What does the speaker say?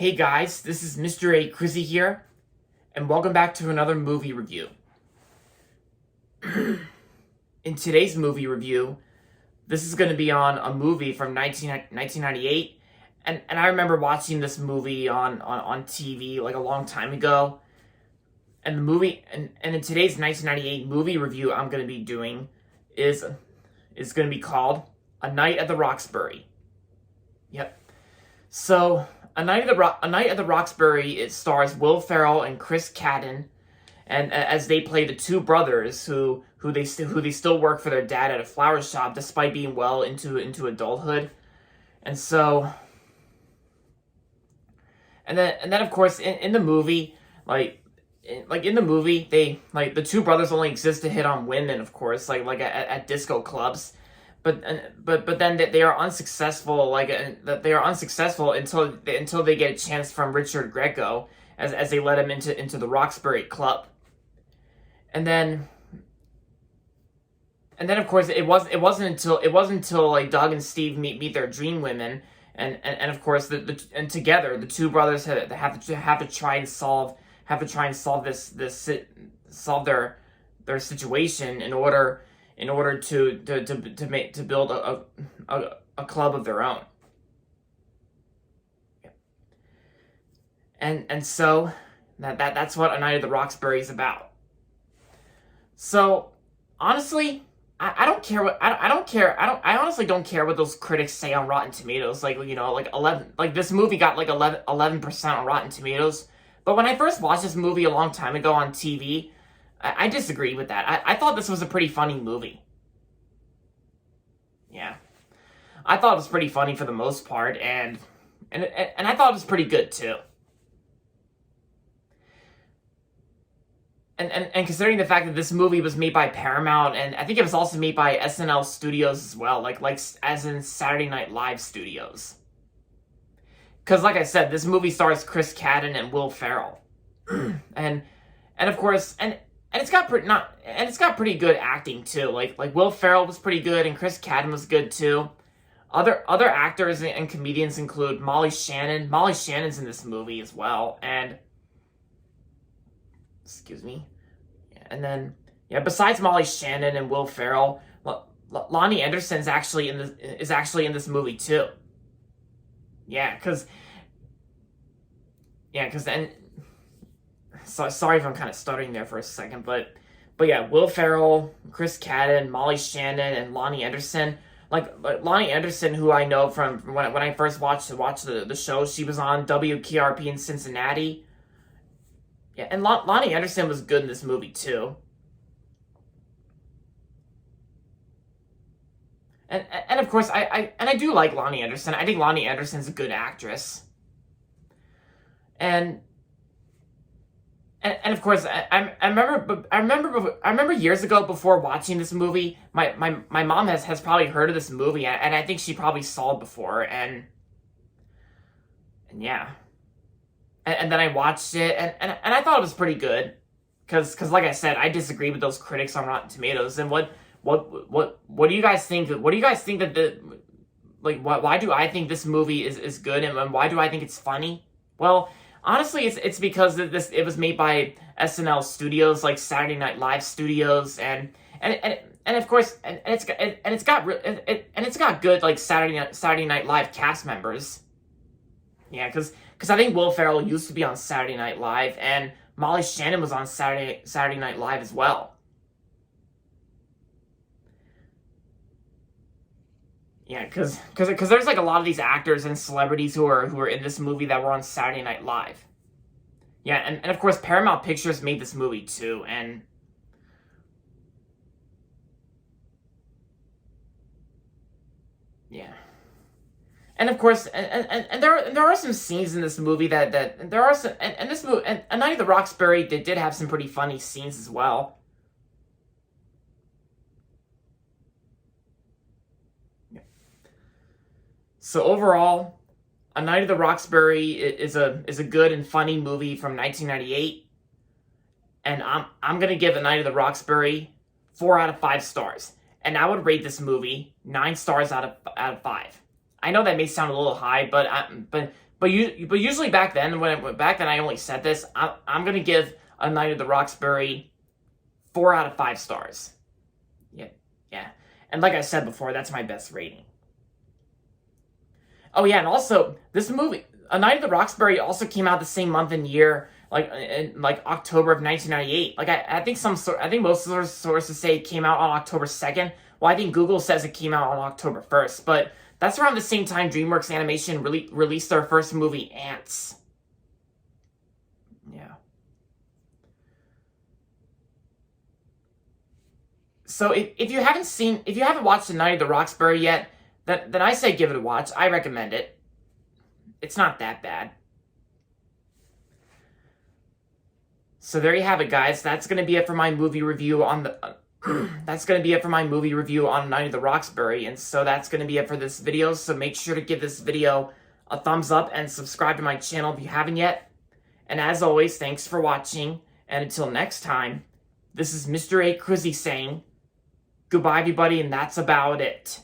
Hey guys, this is Mr. A. Crizzy here, and welcome back to another movie review. In today's movie review, this is going to be on a movie from 1998, and I remember watching this movie on TV like a long time ago, and the movie, and in today's 1998 movie review I'm going to be doing is going to be called A Night at the Roxbury. Yep. So, A Night at the Roxbury, it stars Will Ferrell and Chris Cadden, and as they play the two brothers who they still work for their dad at a flower shop despite being well into adulthood, and so, and then of course in the movie, in the movie, they the two brothers only exist to hit on women, of course, at disco clubs. But then they are unsuccessful. They are unsuccessful until they get a chance from Richard Greco as they let him into the Roxbury club. And then of course it wasn't until like Doug and Steve meet their dream women, and of course and together the two brothers have to try and solve their situation in order to build a club of their own. And so that's what A Night at the Roxbury is about. So honestly, I don't care what I honestly don't care what those critics say on Rotten Tomatoes. This movie got 11% on Rotten Tomatoes. But when I first watched this movie a long time ago on TV, I disagree with that. I thought this was a pretty funny movie. Yeah. I thought it was pretty funny for the most part, and I thought it was pretty good too. And considering the fact that this movie was made by Paramount, and I think it was also made by SNL Studios as well, like as in Saturday Night Live Studios. Because like I said, this movie stars Chris Cadden and Will Ferrell, and of course it's got pretty good acting too. Like Will Ferrell was pretty good, and Chris Cadden was good too. Other actors and comedians include Molly Shannon. Molly Shannon's in this movie as well, and excuse me. And then besides Molly Shannon and Will Ferrell, Lonnie Anderson is actually in this movie too. Sorry if I'm kind of stuttering there for a second, but yeah, Will Ferrell, Chris Cadden, Molly Shannon, and Lonnie Anderson. Like Lonnie Anderson, who I know from when I first watched the show, she was on WKRP in Cincinnati. Yeah, and Lonnie Anderson was good in this movie too. And of course I do like Lonnie Anderson. I think Lonnie Anderson's a good actress. And of course, I remember years ago before watching this movie, my mom has probably heard of this movie, and I think she probably saw it before, and yeah, and then I watched it, and I thought it was pretty good, because like I said, I disagree with those critics on Rotten Tomatoes. And what do you guys think? What do you guys think why do I think this movie is good, and why do I think it's funny? Well, honestly, it's because it was made by SNL Studios, like Saturday Night Live Studios, and of course, it's got good like Saturday Night Live cast members. Yeah, because I think Will Ferrell used to be on Saturday Night Live, and Molly Shannon was on Saturday Night Live as well. Yeah, because there's like a lot of these actors and celebrities who are in this movie that were on Saturday Night Live. Yeah, and of course Paramount Pictures made this movie too, and yeah, and of course, and there are some scenes in this movie that there are some, and this movie, and A Night at the Roxbury did have some pretty funny scenes as well. So overall, A Night at the Roxbury is a good and funny movie from 1998, and I'm gonna give A Night at the Roxbury 4 out of 5 stars, and I would rate this movie 9 stars out of 5. I know that may sound a little high, but usually back then, I only said this. I'm gonna give A Night at the Roxbury 4 out of 5 stars. Yeah. And like I said before, that's my best rating. Oh yeah, and also this movie, A Night at the Roxbury, also came out the same month and year, in October of 1998. I think most sources say it came out on October 2nd. Well, I think Google says it came out on October 1st, but that's around the same time DreamWorks Animation released their first movie, Ants. Yeah. So if you haven't watched The Night of the Roxbury yet, then I say give it a watch. I recommend it. It's not that bad. So there you have it, guys. That's gonna be it for my movie review on the. That's gonna be it for my movie review on Night of the Roxbury, and so that's gonna be it for this video. So make sure to give this video a thumbs up and subscribe to my channel if you haven't yet. And as always, thanks for watching. And until next time, this is Mr. A. Crizzy saying goodbye, everybody, and that's about it.